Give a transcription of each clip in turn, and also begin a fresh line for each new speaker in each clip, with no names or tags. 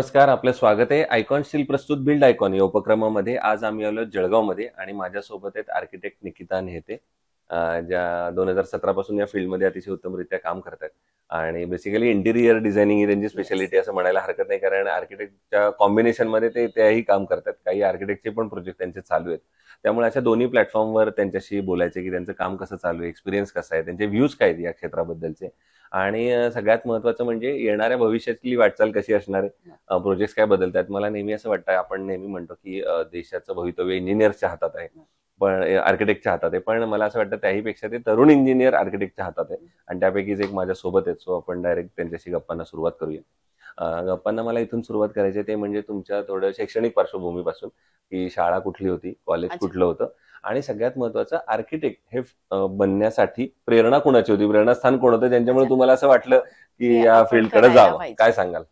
नमस्कार, आपलं स्वागत आहे. आयकॉन स्टील प्रस्तुत बिल्ड आयकॉन या उपक्रमामध्ये आज आम्ही आलो जळगावमध्ये आणि माझ्यासोबत आहेत आर्किटेक्ट निकिता नेहते, ज्या 2017 पासून या फील्डमध्ये अतिशय उत्तमरित्या काम करतात. आणि बेसिकली इंटिरियर डिझायनिंग ही त्यांची स्पेशालिटी असं म्हणायला हरकत नाही, कारण आर्किटेक्टच्या कॉम्बिनेशनमध्ये ते त्याही काम करतात. काही आर्किटेक्टचे पण प्रोजेक्ट त्यांचे चालू आहेत. त्यामुळे अशा दोन्ही प्लॅटफॉर्मवर त्यांच्याशी बोलायचे की त्यांचं काम कसं चालू आहे, एक्सपिरियन्स कसा आहे, त्यांचे व्ह्यूज काय आहेत या क्षेत्राबद्दलचे, आणि सगळ्यात महत्त्वाचं म्हणजे येणाऱ्या भविष्यातली वाटचाल कशी असणार आहे, प्रोजेक्ट्स काय बदलतात. मला नेहमी असं वाटतं, आपण नेहमी म्हणतो की देशाचं भवितव्य इंजिनियर्सच्या हातात आहे, पण आर्किटेक्टच्या हातात आहे. पण मला असं वाटतं त्याहीपेक्षा ते तरुण इंजिनियर आर्किटेक्टच्या हातात आहे, आणि त्यापैकीच एक माझ्या सोबत आहेत. सो आपण डायरेक्ट त्यांच्याशी गप्पांना सुरुवात करूया. गप्पांना मला इथून सुरुवात करायची ते म्हणजे तुमच्या थोडं शैक्षणिक पार्श्वभूमीपासून, की शाळा कुठली होती, कॉलेज
अच्छा.
कुठलं होतं, आणि सगळ्यात महत्वाचं आर्किटेक्ट हे बनण्यासाठी प्रेरणा कोणाची होती, प्रेरणास्थान कोण होतं ज्यांच्यामुळे
अच्छा.
तुम्हाला असं वाटलं
की
की या
आपण
फील्डकडे
करायला
जावं?
पाहिजे.
काय सांगाल?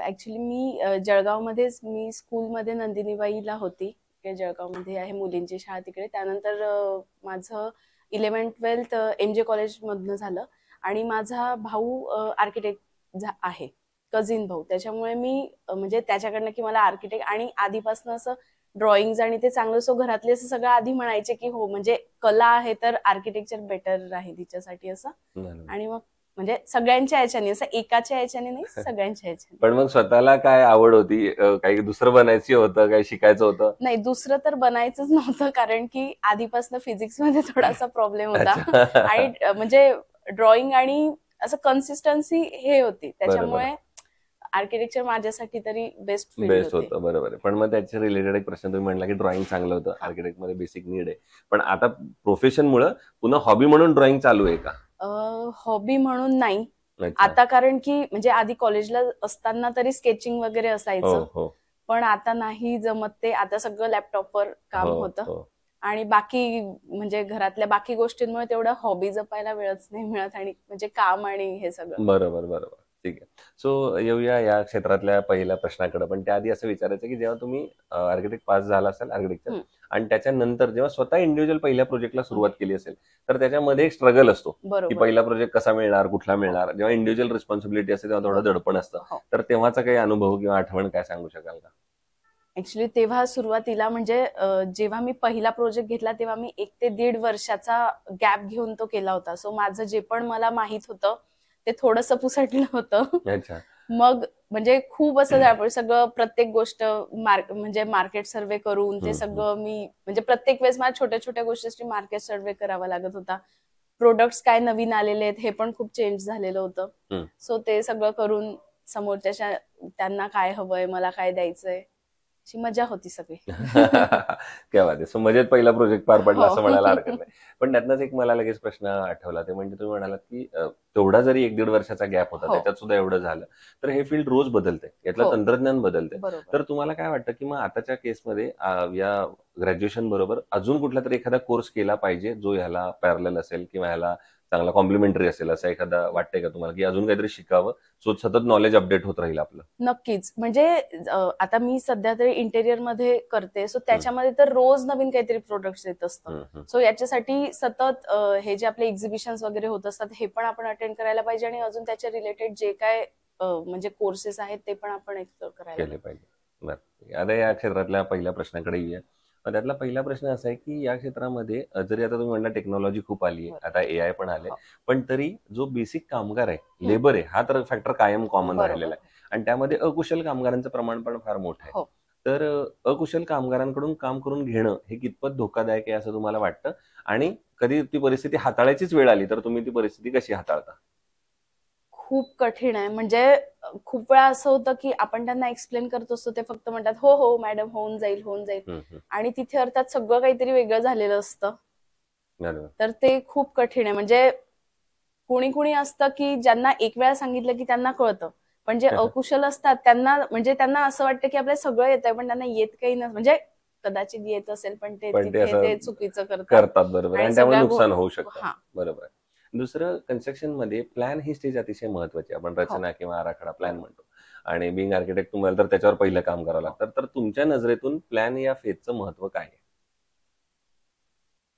ऍक्च्युली मी जळगावमध्येच मी स्कूलमध्ये नंदिनीबाईला होती, की जळगावमध्ये आहे मुलींची शाळा तिकडे. त्यानंतर माझं 11th-12th MJ कॉलेजमधनं झालं. आणि माझा भाऊ आर्किटेक्ट आहे, कझिन भाऊ. त्याच्यामुळे मी म्हणजे त्याच्याकडनं की मला आर्किटेक्ट, आणि आधीपासून असं ड्रॉइंग्स आणि ते चांगलं, सो घरातले असं सगळं आधी म्हणायचे की हो म्हणजे कला आहे तर आर्किटेक्चर बेटर आहे तिच्यासाठी असं.
बरोबर.
आणि मग म्हणजे सगळ्यांच्या याच्याने, असं एकाच्या याच्याने नाही, सगळ्यांच्या याच्याने.
पण मग स्वतःला काय आवड होती? काही दुसरं बनायची होतं, काही शिकायचं होतं?
नाही, दुसरं तर बनायचंच नव्हतं, कारण की आधीपासून फिजिक्स मध्ये थोडासा प्रॉब्लेम होता. आणि
अच्छा.
म्हणजे ड्रॉइंग आणि असं कन्सिस्टन्सी हे होती,
बरोबर.
त्याच्यामुळे आर्किटेक्चर माझ्यासाठी तरी बेस्ट फील्ड
बेस्ट
होते.
होतं, बरोबर आहे. पण मग त्याच्या रिलेटेड एक प्रश्न तुम्ही म्हणला की ड्रॉइंग चांगलं होतं,
हा.
आर्किटेक्टमध्ये बेसिक नीड आहे. पण आता प्रोफेशनमुळे पुन्हा हॉबी म्हणून ड्रॉइंग चालू आहे का?
हॉबी म्हणून नाही
अच्छा.
आता, कारण की म्हणजे आधी कॉलेजला असताना तरी स्केचिंग वगैरे
हो
असायचं,
हो
पण आता नाही जमत ते. आता सगळं लॅपटॉपवर काम
हो
होतं,
हो.
आणि बाकी म्हणजे घरातल्या बाकी गोष्टींमुळे तेवढं हॉबी जपायला वेळच नाही मिळत, आणि म्हणजे काम आणि हे सगळं.
बरोबर, बरोबर. ठीक आहे. सो येऊया या क्षेत्रातल्या पहिल्या प्रश्नाकडे. पण त्याआधी असं विचारायचं की जेव्हा तुम्ही आर्किटेक्ट पास झाला असाल आर्किटेक्चर,
हम्म,
आणि त्याच्यानंतर जेव्हा स्वतः इंडिव्हिज्युअल पहिल्या प्रोजेक्टला सुरुवात
ओके.
केली असेल, तर त्याच्यामध्ये एक स्ट्रगल असतो की
बरोबर.
पहिला प्रोजेक्ट कसा मिळणार, कुठला
हो
मिळणार. जेव्हा इंडिव्हिज्युअल रिस्पॉन्सिबिलिटी असते तेव्हा थोडं
बरोबर.
दडपण असतं.
हो.
तर तेव्हाचा काही अनुभव किंवा आठवण काय सांगू शकाल का?
ऍक्च्युली तेव्हा सुरुवातीला म्हणजे जेव्हा मी पहिला प्रोजेक्ट घेतला तेव्हा मी 1 ते 1.5 वर्षाचा गॅप घेऊन तो केला होता. सो माझं जे पण मला माहित होतं ते थोडंसं पुसटलं होतं.
अच्छा.
मग म्हणजे खूप असं सगळं प्रत्येक गोष्ट म्हणजे मार्केट सर्वे करून ते
हम्म, हम्म.
सगळं मी म्हणजे प्रत्येक वेळेस मला छोट्या छोट्या गोष्टींची मार्केट सर्वे करावा लागत होता. प्रोडक्ट्स काय नवीन आलेले आहेत हे पण खूप चेंज झालेलं होतं.
हम्म.
सो ते सगळं करून समोरच्या त्यांना काय हवंय, मला काय द्यायचंय, अशी मजा होती सगळी.
क्या बात आहे. सो मजेत पहिला प्रोजेक्ट पार पडला
हो.
असं म्हणायला हरकत नाही. पण त्यातनंच एक मला लगेच प्रश्न आठवला, ते म्हणजे तुम्ही म्हणालात की तेवढा जरी 1-1.5 वर्षाचा गॅप होता,
हो
त्याच्यात सुद्धा एवढं झालं. तर हे फील्ड रोज बदलतंय, यातलं
हो
तंत्रज्ञान बदलतंय.
बरोबर.
तर तुम्हाला काय वाटतं की मग आताच्या केसमध्ये या ग्रॅज्युएशन बरोबर अजून कुठला तरी एखादा कोर्स केला पाहिजे, जो ह्याला पॅरलल असेल किंवा ह्याला चांगला कॉम्प्लिमेंटरी असेल, असं एखादा वाटतंय का तुम्हाला, की अजून काहीतरी शिकावं, सो सतत नॉलेज अपडेट होत राहील आपलं?
नक्कीच. म्हणजे आता मी सध्या तरी इंटेरियर मध्ये करते, सो
हम्म,
त्याच्यामध्ये तर रोज नवीन काहीतरी प्रोडक्ट्स येत असतं.
हम्म, हम्म.
सो याच्यासाठी सतत हे जे आपले एक्झिबिशन्स वगैरे होत असतात हे पण आपण अटेंड करायला पाहिजे, आणि अजून त्याच्या रिलेटेड जे काय म्हणजे कोर्सेस आहेत ते पण आपण एक्सप्लोर करायला
केले
पाहिजे.
पाहिजे. बरं. आता या क्षेत्रातल्या पहिल्या प्रश्नाकडे येऊया. त्यातला पहिला प्रश्न असा आहे की या क्षेत्रामध्ये जरी आता तुम्ही म्हणला टेक्नॉलॉजी खूप आली आहे,
बरोबर.
आता AI पण आले,
हो.
पण तरी जो बेसिक कामगार आहे,
हम्म,
लेबर आहे, हा तर फॅक्टर कायम कॉमन राहिलेला
बरोबर.
आहे. आणि त्यामध्ये अकुशल कामगारांचं प्रमाण पण फार मोठं आहे.
हो.
तर अकुशल कामगारांकडून काम करून घेणं हे कितपत धोकादायक आहे असं तुम्हाला वाटतं? आणि कधी ती परिस्थिती हाताळायचीच वेळ आली तर तुम्ही ती परिस्थिती कशी हाताळता?
खूप कठीण आहे. म्हणजे खूप वेळा असं होतं की आपण त्यांना एक्सप्लेन करत असतो, ते फक्त म्हणतात हो हो मॅडम, होऊन जाईल, होऊन जाईल.
हम्म, हम्म.
आणि तिथे अर्थात सगळं काहीतरी वेगळं झालेलं असतं.
बरोबर.
तर ते खूप कठीण आहे. म्हणजे कुणी कुणी असतं की ज्यांना एक वेळा सांगितलं की त्यांना कळतं, पण जे अकुशल असतात त्यांना म्हणजे त्यांना असं वाटतं की आपल्याला सगळं येतंय, पण त्यांना येत काही नसतं. म्हणजे कदाचित येत असेल पण ते
पण ते
तिथे
असं
ते चुकीचं करतात.
करतात, बरोबर,
आणि
आणि त्यामुळे
सगळ्या
नुकसान होऊ शकतं.
हा.
बरोबर आहे. दुसरं, कन्स्ट्रक्शनमध्ये प्लॅन ही स्टेज अतिशय महत्त्वाची आहे. आपण
हो
रचना किंवा आराखडा प्लॅन
बरोबर.
म्हणतो. आणि बिंग आर्किटेक्ट तुम्हाला तर त्याच्यावर पहिलं काम करावं
हो.
लागतं. तर तुमच्या नजरेतून प्लॅन या फेजचं महत्त्व काय आहे?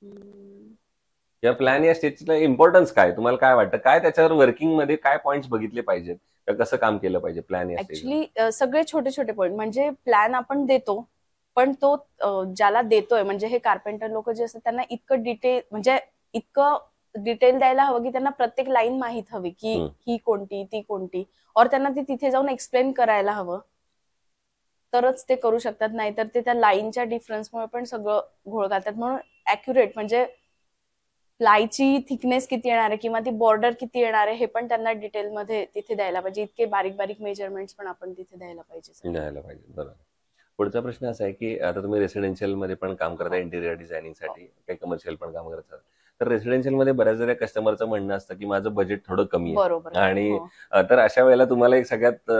हम्म.
या प्लॅन या स्टेजचा इम्पॉर्टन्स काय? तुम्हाला काय वाटतं? काय त्याच्यावर वर्किंगमध्ये काय पॉइंट्स बघितले पाहिजेत? का कसं काम केलं पाहिजे प्लॅन या स्टेजवर?
ऍक्च्युली सगळे छोटे छोटे पॉईंट म्हणजे प्लॅन आपण देतो, पण तो ज्याला देतोय म्हणजे हे कार्पेंटर लोक जे असतात त्यांना इतकं डिटेल म्हणजे इतकं डिटेल द्यायला हवं की त्यांना प्रत्येक लाईन माहित हवी की ही कोणती ती कोणती, और त्यांना ती तिथे जाऊन एक्सप्लेन करायला हवं, तरच ते करू शकतात. नाहीतर ते त्या लाईनच्या डिफरन्समुळे पण सगळं घोळ घालतात. म्हणून ऍक्युरेट म्हणजे प्लायची थिकनेस किती येणार आहे किंवा ती बॉर्डर किती येणार आहे हे पण त्यांना डिटेलमध्ये तिथे द्यायला पाहिजे. इतके बारीक बारीक मेजरमेंट्स पण आपण तिथे द्यायला पाहिजे.
द्यायला पाहिजे, बरोबर. पुढचा प्रश्न असा आहे की आता तुम्ही रेसिडेन्शियल मध्ये पण काम करता, इंटिरियर डिझायनिंगसाठी, काही कमर्शियल पण काम करतात. तर रेसिडेन्शियल मध्ये बऱ्याच वेळा कस्टमरचं म्हणणं असतं की माझं बजेट थोडं कमी आहे,
बरोबर.
आणि तर अशा वेळेला तुम्हाला एक सगळ्यात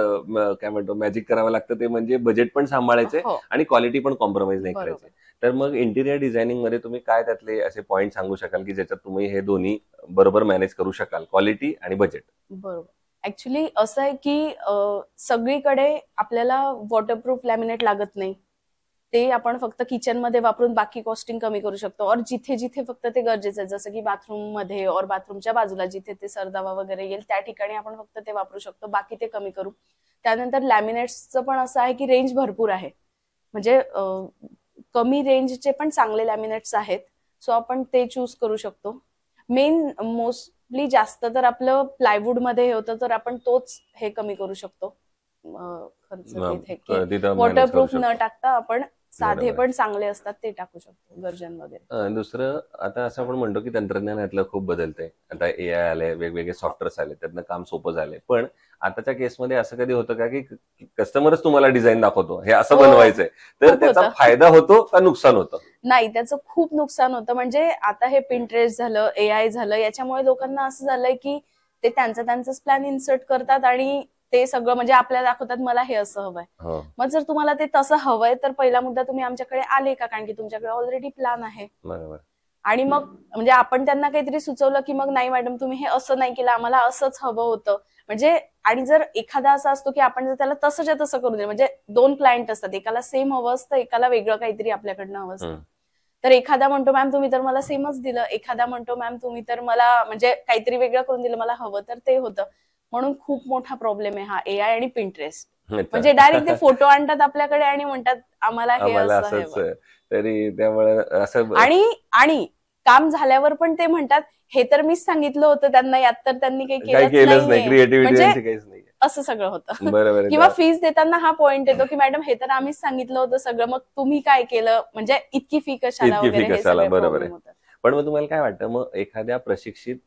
काय म्हणतो मॅजिक करावं लागतं, ते म्हणजे बजेट पण सांभाळायचे आणि क्वालिटी पण कॉम्प्रोमाइज नाही करायची. तर मग इंटिरियर डिझायनिंग मध्ये तुम्ही काय त्यातले असे पॉईंट सांगू शकाल की ज्याच्यात तुम्ही हे दोन्ही बरोबर मॅनेज करू शकाल, क्वालिटी आणि बजेट?
बरोबर. ऍक्च्युली असं आहे की सगळीकडे आपल्याला वॉटरप्रूफ लॅमिनेट लागत नाही. ते आपण फक्त किचनमध्ये वापरून बाकी कॉस्टिंग कमी करू शकतो. और जिथे जिथे फक्त ते गरजेचं आहे, जसं की बाथरूम मध्ये और बाथरूमच्या बाजूला जिथे ते सरदावा वगैरे येईल त्या ठिकाणी आपण फक्त ते वापरू शकतो, बाकी ते कमी करू. त्यानंतर लॅमिनेट्सचं पण असं आहे की रेंज भरपूर आहे, म्हणजे कमी रेंजचे पण चांगले लॅमिनेट्स आहेत, सो आपण ते चूज करू शकतो. मेन मोस्टली जास्त तर आपलं प्लायवूड मध्ये हे होतं, तर आपण तोच हे कमी करू शकतो खर्च तिथे. वॉटरप्रूफ न टाकता आपण साधे पण चांगले असतात ते टाकू शकतो, गर्जन वगैरे.
दुसरं, आता असं आपण म्हणतो की तंत्रज्ञानातलं खूप बदलतंय, आता AI आलंय, वेगवेगळे सॉफ्टवेअर्स आले, त्यातनं काम सोपं झालंय. पण आताच्या केसमध्ये असं कधी होतं का की कस्टमरच तुम्हाला डिझाईन दाखवतो हे असं बनवायचंय, तर त्याचा फायदा होतो का नुकसान होतं?
नाही, त्याचं खूप नुकसान होतं. म्हणजे आता हे पिंटरेस्ट झालं, AI झालं, याच्यामुळे लोकांना असं झालंय की ते त्यांचाच प्लॅन इन्सर्ट करतात आणि ते सगळं म्हणजे आपल्याला दाखवतात मला हे असं हवंय. मग जर तुम्हाला ते तसं हवंय तर पहिला मुद्दा तुम्ही आमच्याकडे आले का, कारण की तुमच्याकडे ऑलरेडी प्लॅन आहे.
बरोबर.
आणि मग म्हणजे आपण त्यांना काहीतरी सुचवलं की मग नाही मॅडम तुम्ही हे असं नाही केलं, आम्हाला असंच हवं होतं. म्हणजे आणि जर एखादा असा असतो की आपण जर त्याला तसंच्या तसं करून दिलं, म्हणजे 2 क्लायंट असतात, एकाला सेम हवं असतं, एकाला वेगळं काहीतरी आपल्याकडनं हवं असतं. तर एखादा म्हणतो मॅम तुम्ही तर मला सेमच दिलं, एखादा म्हणतो मॅम तुम्ही तर मला म्हणजे काहीतरी वेगळं करून दिलं, मला हवं तर ते होतं. म्हणून खूप मोठा प्रॉब्लेम आहे हा AI आणि पिंटरेस्ट. म्हणजे डायरेक्ट ते फोटो आणतात आपल्याकडे आणि म्हणतात आम्हाला हे असं.
तरी त्यामुळे असं
आणि काम झाल्यावर पण ते म्हणतात हे तर मीच सांगितलं होतं त्यांना, यात तर त्यांनी काही केलंच नाही,
क्रिएटिव्हिटी नाही,
असं सगळं होतं. किंवा फीस देताना हा पॉइंट येतो की मॅडम हे तर आम्हीच सांगितलं होतं सगळं, मग तुम्ही काय केलं, म्हणजे इतकी फी कशाला वगैरे.
बरोबर आहे. पण मग तुम्हाला काय वाटतं, मग एखाद्या प्रशिक्षित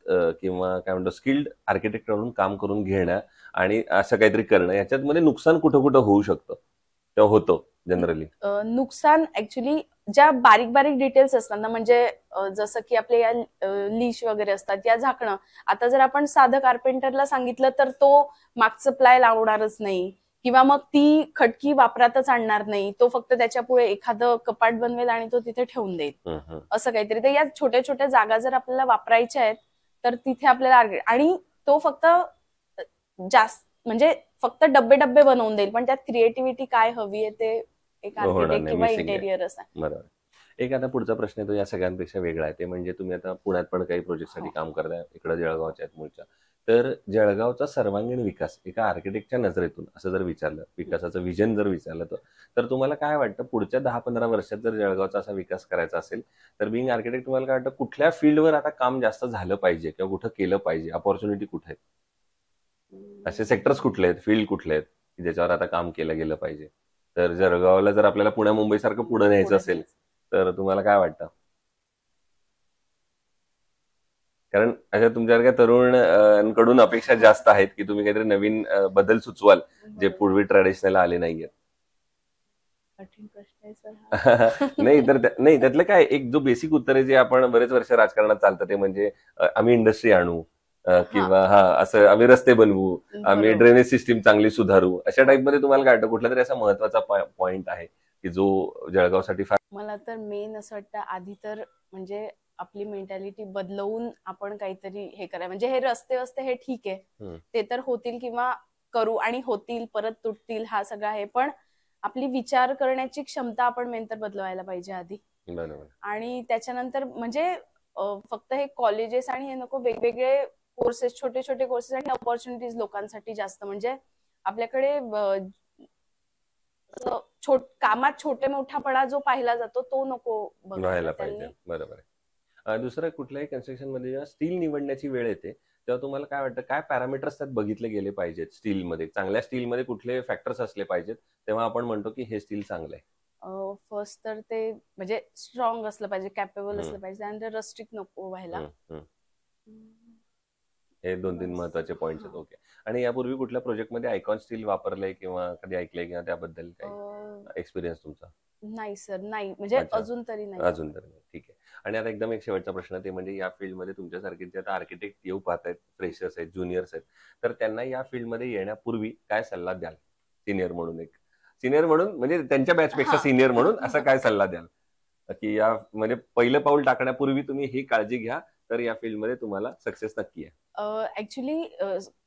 किंवा काय म्हणतो स्किल्ड आर्किटेक्ट कडून काम करून घेणं आणि असं काहीतरी करणं, याच्यात मध्ये नुकसान कुठं कुठं होऊ शकतं किंवा होतं जनरली?
नुकसान ऍक्च्युली ज्या बारीक बारीक डिटेल्स असतात ना, म्हणजे जसं की आपले या लीश वगैरे असतात, या झाकणं. आता जर आपण साधं कार्पेंटरला सांगितलं तर तो मागचं प्लाय लावणारच नाही, किंवा मग ती खटकी वापरातच आणणार नाही, तो फक्त त्याच्या पुढे एखादं कपाट बनवेल आणि तो तिथे ठेवून देईल, असं काहीतरी. तर या छोट्या छोट्या जागा जर आपल्याला वापरायच्या आहेत तर तिथे आपल्याला, आणि तो फक्त जास्त म्हणजे फक्त डब्बे डब्बे बनवून देईल, पण त्यात क्रिएटिव्हिटी काय हवी आहे ते एक आर्किटेक्ट किंवा इंटेरियर असा.
बरोबर. एक आता पुढचा प्रश्न येतो या सगळ्यांपेक्षा वेगळा आहे, ते म्हणजे तुम्ही आता पुण्यात पण काही प्रोजेक्टसाठी काम करताय, इकडे जळगावच्या आहेत मूळच्या. तर जळगावचा सर्वांगीण विकास एका आर्किटेक्टच्या नजरेतून असं जर विचारलं, विकासाचं विजन जर विचारलं, तर तुम्हाला काय वाटतं पुढच्या 10-15 वर्षात जर जळगावचा असा विकास करायचा असेल तर बिंग आर्किटेक्ट तुम्हाला काय वाटतं कुठल्या फील्डवर आता काम जास्त झालं पाहिजे किंवा कुठं केलं पाहिजे, अपॉर्च्युनिटी कुठे आहेत, असे सेक्टर्स कुठले आहेत, फील्ड कुठले आहेत की ज्याच्यावर आता काम केलं गेलं पाहिजे? तर जळगावला जर आपल्याला पुण्या मुंबई सारखं पुढे न्यायचं असेल तर तुम्हाला काय वाटतं? कारण अशा तुमच्यासारख्या तरुणांकडून अपेक्षा जास्त आहेत की तुम्ही काहीतरी नवीन बदल सुचवाल जे पूर्वी ट्रॅडिशनल आले नाहीयेत. नाही, त्यातलं काय एक जो बेसिक उत्तर आहे जे आपण बरेच वर्ष राजकारणात चालतं ते म्हणजे आम्ही इंडस्ट्री आणू, किंवा असं आम्ही रस्ते बनवू, आम्ही ड्रेनेज सिस्टीम चांगली सुधारू, अशा टाइप मध्ये तुम्हाला काय वाटतं कुठला तरी असा महत्वाचा पॉइंट आहे की जो जळगावसाठी फार?
मला तर मेन असं वाटतं आधी तर म्हणजे आपली मेंटॅलिटी बदलवून आपण काहीतरी हे करा. म्हणजे हे रस्ते हे ठीक आहे, ते तर होतील किंवा करू आणि होतील परत तुटतील, हा सगळा आहे, पण आपली विचार करण्याची क्षमता आपण मेन तर बदलवायला पाहिजे आधी.
बरोबर.
आणि त्याच्यानंतर म्हणजे फक्त हे कॉलेजेस आणि हे नको, वेगवेगळे कोर्सेस, छोटे छोटे कोर्सेस आणि ऑपॉर्च्युनिटीज लोकांसाठी जास्त, म्हणजे आपल्याकडे कामात छोटे मोठापणा जो पाहिला जातो तो नको बघायला
व्हायला पाहिजे.
त्यांनी.
बरोबर आहे. दुसरं कुठल्याही कन्स्ट्रक्शन मध्ये जेव्हा स्टील निवडण्याची वेळ येते तेव्हा तुम्हाला काय वाटतं, काय पॅरामीटर्स त्यात बघितले गेले पाहिजेत स्टीलमध्ये? चांगल्या स्टीलमध्ये कुठले फॅक्टर्स असले पाहिजेत तेव्हा आपण म्हणतो की हे स्टील चांगलं आहे?
फर्स्ट तर ते म्हणजे स्ट्रॉंग असलं पाहिजे, कॅपेबल
हम्म,
असलं पाहिजे, त्यानंतर रस्टिक नको व्हायला.
हम्म, हम्म. हे 2-3
बस.
महत्वाचे पॉइंट्स आहेत.
हा.
ओके. आणि यापूर्वी कुठल्या प्रोजेक्टमध्ये आयकॉन स्टील वापरलंय किंवा कधी ऐकलंय किंवा त्याबद्दल काही
अं,
एक्सपिरियन्स तुमचा?
नाही सर, नाही, म्हणजे
अच्छा.
अजून तरी नाही
अजून
वापरत.
तर नाही. ठीक आहे. आणि आता एकदम एक शेवटचा प्रश्न ते म्हणजे या फील्डमध्ये तुमच्यासारखे जे आता आर्किटेक्ट येऊ पाहत आहेत, फ्रेशर्स आहेत, ज्युनियर्स आहेत, तर त्यांना या फील्डमध्ये येण्यापूर्वी काय सल्ला द्याल? सिनियर म्हणून सिनियर म्हणून म्हणजे त्यांच्या बॅचपेक्षा
हा.
सिनियर म्हणून असा काय सल्ला द्याल? की या म्हणजे पहिलं पाऊल टाकण्यापूर्वी तुम्ही ही काळजी घ्या, तर या फील्डमध्ये तुम्हाला सक्सेस नक्की आहे.
ऍक्च्युली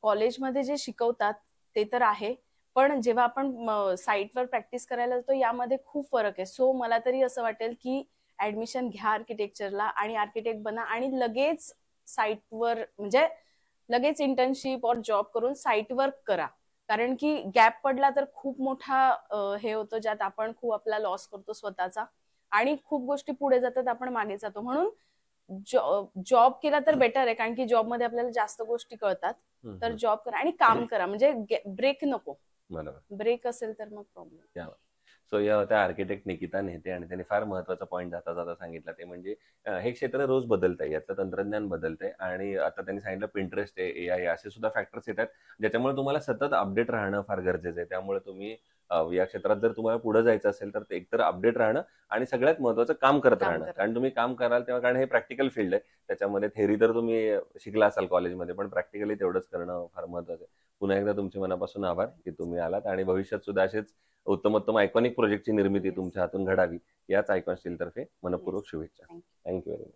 कॉलेजमध्ये जे शिकवतात ते तर आहे, पण जेव्हा आपण साईटवर प्रॅक्टिस करायला जातो यामध्ये खूप फरक आहे. सो मला तरी असं वाटेल की ऍडमिशन घ्या आर्किटेक्चरला आणि आर्किटेक्ट बना आणि लगेच साईटवर, म्हणजे लगेच इंटर्नशिप और जॉब करून साईट वर्क करा. कारण की गॅप पडला तर खूप मोठा हे होतं, ज्यात आपण खूप आपला लॉस करतो स्वतःचा आणि खूप गोष्टी पुढे जातात, आपण मागे जातो. म्हणून जॉब केला तर बेटर आहे, कारण की जॉबमध्ये आपल्याला जास्त गोष्टी कळतात. तर जॉब करा आणि काम करा, म्हणजे ब्रेक नको.
बरोबर.
ब्रेक असेल तर मग प्रॉब्लेम.
सो या होत्या आर्किटेक्ट निकिता नेते आणि त्यांनी फार महत्वाचा पॉईंट जाता जाता सांगितला, ते म्हणजे हे क्षेत्र रोज बदलत आहे, यातलं तंत्रज्ञान बदलतंय आणि आता त्यांनी सांगितलं पिंटरेस्ट आहे, एआय असे सुद्धा फॅक्टर्स येतात ज्याच्यामुळे तुम्हाला सतत अपडेट राहणं फार गरजेचं आहे. त्यामुळे तुम्ही या क्षेत्रात जर तुम्हाला पुढे जायचं असेल तर ते एकतर अपडेट राहणं आणि सगळ्यात महत्वाचं काम करत
काम
राहणं.
करा.
कारण तुम्ही काम कराल तेव्हा, कारण हे प्रॅक्टिकल फील्ड आहे, त्याच्यामध्ये थेअरी तर तुम्ही शिकला असाल कॉलेजमध्ये, पण प्रॅक्टिकली तेवढंच करणं फार महत्वाचं आहे. पुन्हा एकदा तुमचे मनापासून आभार की तुम्ही आलात आणि भविष्यात सुद्धा असेच उत्तमोत्तम आयकॉनिक प्रोजेक्टची निर्मिती
Yes.
तुमच्या हातून घडावी, याच आयकॉन स्टील तर्फे मनपूर्वक
Yes.
शुभेच्छा.
Thank you.
Thank you very much.